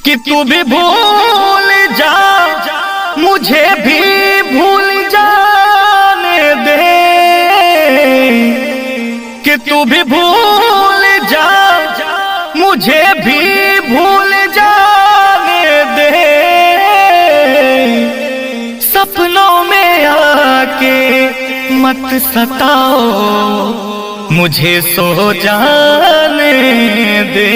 कि तू भी भूल जा, मुझे भी भूल जाने दे, कि तू भी भूल जा, मुझे भी भूल जाने दे। सपनों में आके मत सताओ, मुझे सो जाने दे।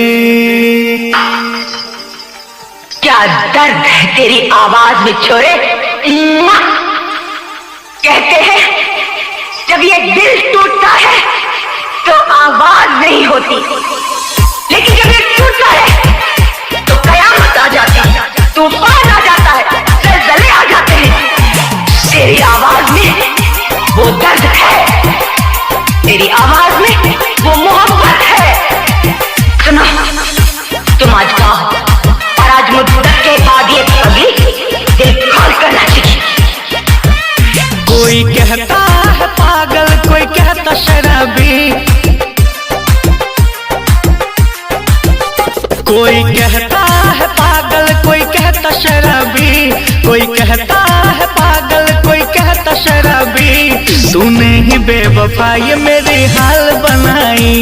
क्या दर्द है तेरी आवाज में छोरे। कहते हैं जब ये दिल टूटता है तो आवाज नहीं होती, लेकिन जब ये टूटता है तो कयामत आ जाती है, तूफान आ जाता है, ज़लज़ले आ जाते हैं। तेरी आवाज में वो दर्द है, तेरी आवाज में वो मोहब्बत है। सुनो, तुम आज कहो और आज मुद्दत के बाद ये पगली दिल खोल कर नाचेगी। कोई कहता है पागल, कोई कहता शराबी, कोई कहता है पागल, कोई कहता शराबी, कोई कहता है पागल, कोई कहता शराबी। तूने ही बेवफाई मेरी हाल बनाई,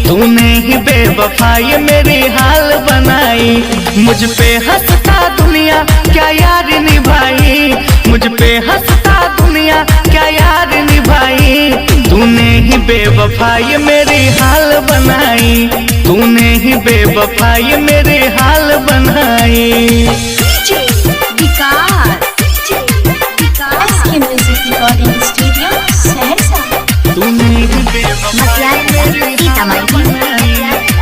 तूने ही बेवफाई मेरी हाल बनाई। मुझ पे हंसता दुनिया क्या यार निभाई, मुझ पे हंसता दुनिया क्या यार निभाई। तूने ही बेवफाई मेरी हाल बनाई, तूने ही बेवफाई मेरी हाल बनाई। तूने ही बेवफाई मेरी हाल बनाई,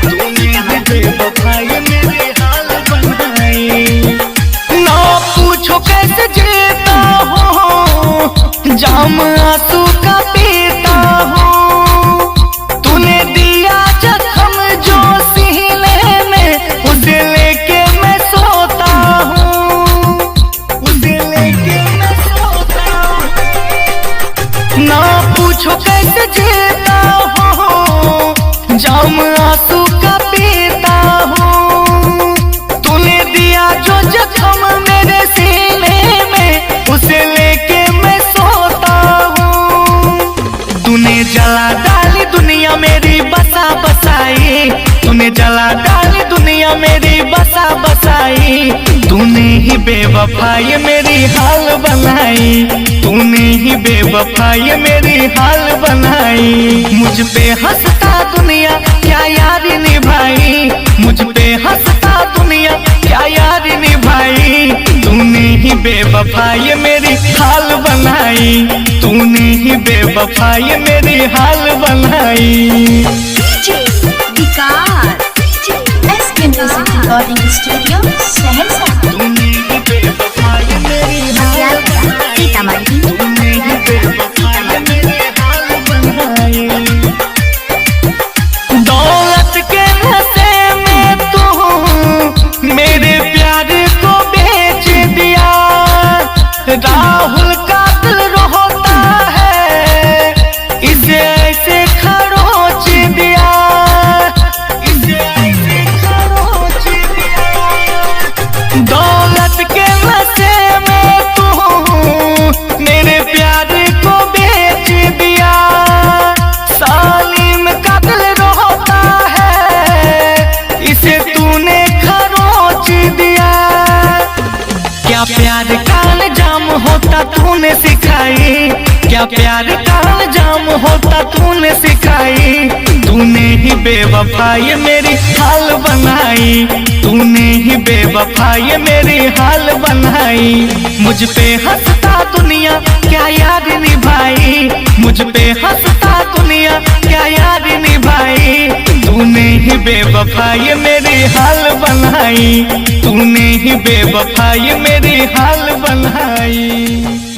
तूने ही बेवफाई मेरी हाल बनाई। ना पूछो कैसे जीता हूँ, जाम आंसू का पीता हूँ। तूने दिया जख्म जो सीने में, उसे लेके मैं सोता हूँ, उसे लेके मैं सोता हूँ। ना पूछो कैसे जीता हूँ, जाम आंसू का पीता हूँ। तूने दिया जो जख्म मेरे सीने में, उसे लेके मैं सोता हूँ। तूने जला डाली दुनिया मेरी बसा बसाई, तूने जला डाली दुनिया मेरी बसा बसाई। तूने ही बेवफाई मेरी हाल बनाई, तूने ही बेवफाई मेरी हाल बनाई। मुझ पे हंसता दुनिया क्या यार निभाई, मुझ पे हंसता दुनिया क्या यार निभाई। तूने ही बेवफाई मेरी हाल बनाई, तूने ही बेवफाई मेरी हाल बनाई। तूने ही बेवफाई मेरी हाल बनाई, तूने ही बेवफाई मेरी हाल बनाई। दौलत के नशे में तू मेरे प्यार को बेच दिया। राहुल का दिल रोता है, इसे ऐसे खरोच दिया, इसे ऐसे खरोच दिया। दौलत के नशे में तू मेरे प्यार को बेच दिया। सालिम का दिल रोता है, इसे तूने खरोच दिया। क्या प्यार का अंजाम होता तूने सिखाई, क्या प्यार का अंजाम होता तूने सिखाई। तूने ही बेवफाई मेरी हाल बनाई, तूने ही बेवफाई मेरी हाल बनाई। मुझ पे हंसता दुनिया क्या यार निभाई, मुझ पे हंसता दुनिया क्या यार निभाई। तूने ही बेवफाई मेरी हाल बनाई, तूने ही बेवफाई मेरी हाल बनाई।